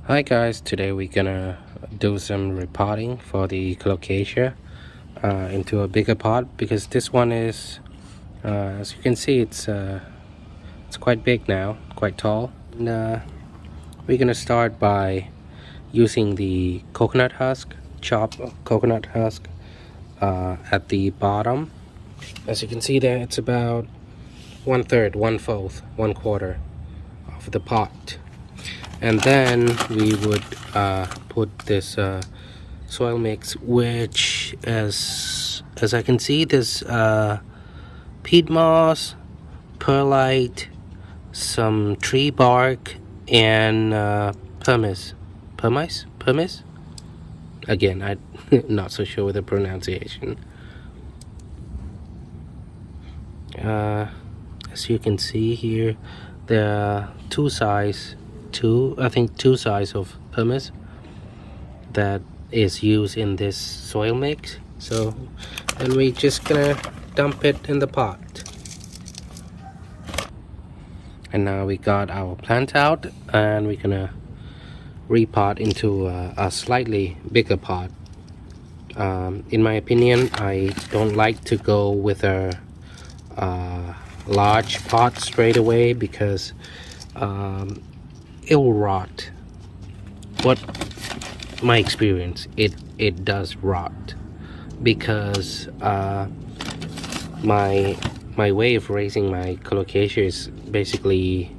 Hi guys, today we're gonna do some repotting for the colocasia into a bigger pot, because this one is as you can see it's quite big now, quite tall. And we're gonna start by using the coconut husk, chopped coconut husk at the bottom. As you can see there, it's about 1/3, 1/4, 1/4 of the pot. And then we would put this soil mix, which as I can see, there's peat moss, perlite, some tree bark, and pumice. Again, I'm not so sure with the pronunciation. As you can see here, there are two size of pumice that is used in this soil mix. So, and we're just gonna dump it in the pot. And now we got our plant out, and we're gonna repot into a slightly bigger pot. In my opinion, I don't like to go with a large pot straight away, because it will rot. What my experience, it does rot, because my way of raising my colocasia is basically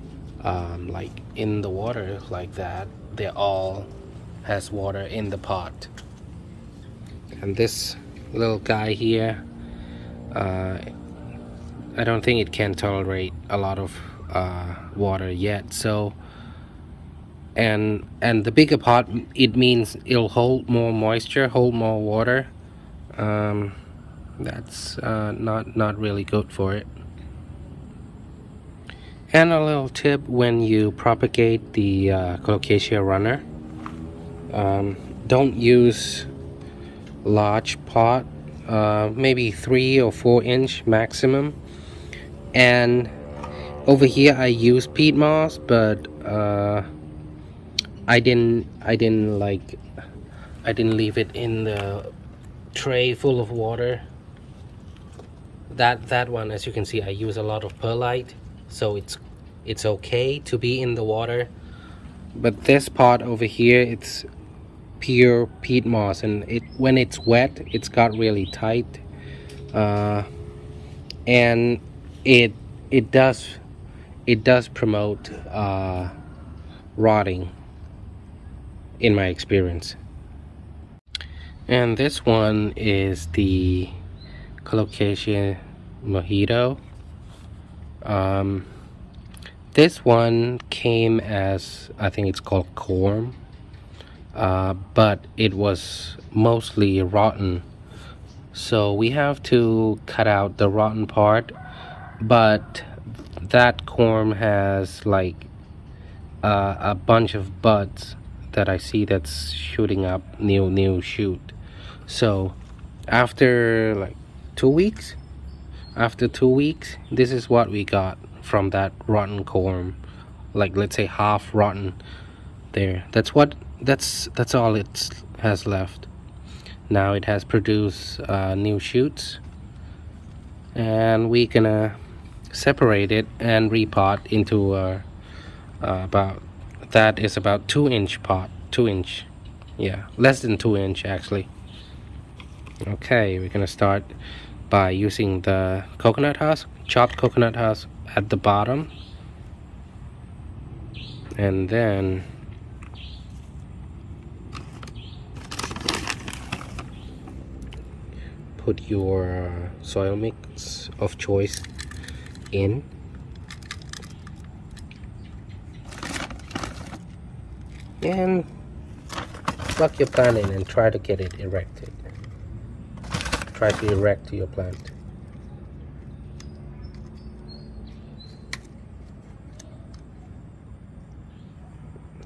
like in the water like that. They all has water in the pot, and this little guy here, I don't think it can tolerate a lot of water yet. So and the bigger pot, it means it'll hold more moisture, hold more water. That's not really good for it. And a little tip: when you propagate the colocasia runner, don't use large pot, maybe 3 or 4 inch maximum. And over here I use peat moss, but I didn't leave it in the tray full of water. That one, as you can see, I use a lot of perlite, so it's okay to be in the water. But this pot over here, it's pure peat moss, and when it's wet, it's got really tight, and it does promote rotting, in my experience. And this one is the Colocasia mojito. This one came as, I think it's called corm, but it was mostly rotten, so we have to cut out the rotten part. But that corm has like a bunch of buds that I see that's shooting up, new shoot. So after like 2 weeks, this is what we got from that rotten corm. Like, let's say half rotten there. That's all it has left. Now it has produced new shoots, and we're gonna separate it and repot into about 2 inch pot. 2 inch, yeah, less than 2 inch actually. Okay, we're gonna start by using the coconut husk, chopped coconut husk at the bottom, and then put your soil mix of choice in. And plug your plant in and try to get it erected. Try to erect your plant.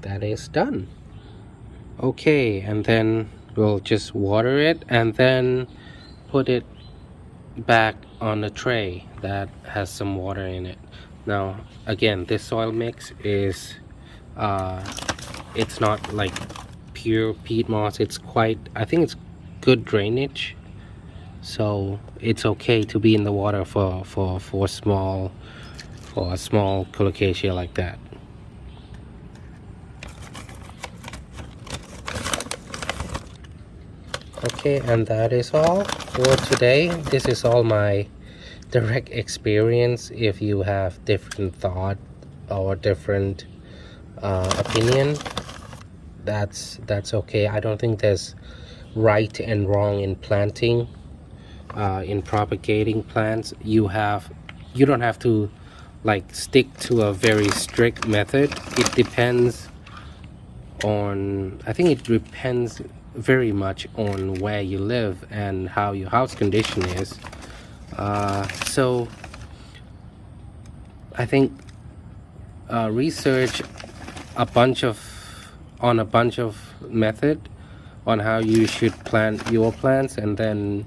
That is done. Okay, and then we'll just water it, and then put it back on the tray that has some water in it. Now again, this soil mix is it's not like pure peat moss. It's quite, I think it's good drainage, so it's okay to be in the water for a small colocasia like that. Okay, and that is all for today. This is all my direct experience. If you have different thought or different opinion, that's okay. I don't think there's right and wrong in planting, in propagating plants. You don't have to like stick to a very strict method. It depends on, I think it depends very much on where you live and how your house condition is. So I think research a bunch of method on how you should plant your plants, and then,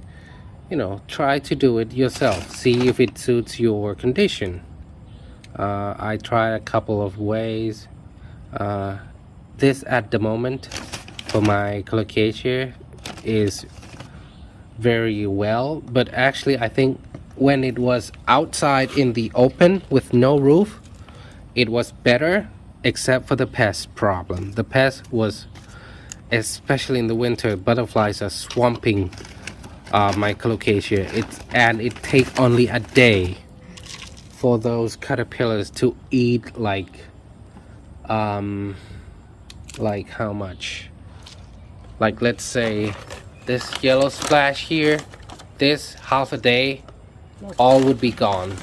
you know, try to do it yourself. See if it suits your condition. I tried a couple of ways. This at the moment for my colocasia is very well, but actually I think when it was outside in the open with no roof, it was better, except for the pest problem. The pest was, especially in the winter, butterflies are swamping my colocasia. It takes only a day for those caterpillars to eat like how much? Like, let's say this yellow splash here, this half a day, all would be gone.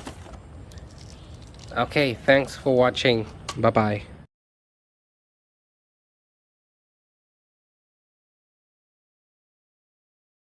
Okay, thanks for watching. Bye bye.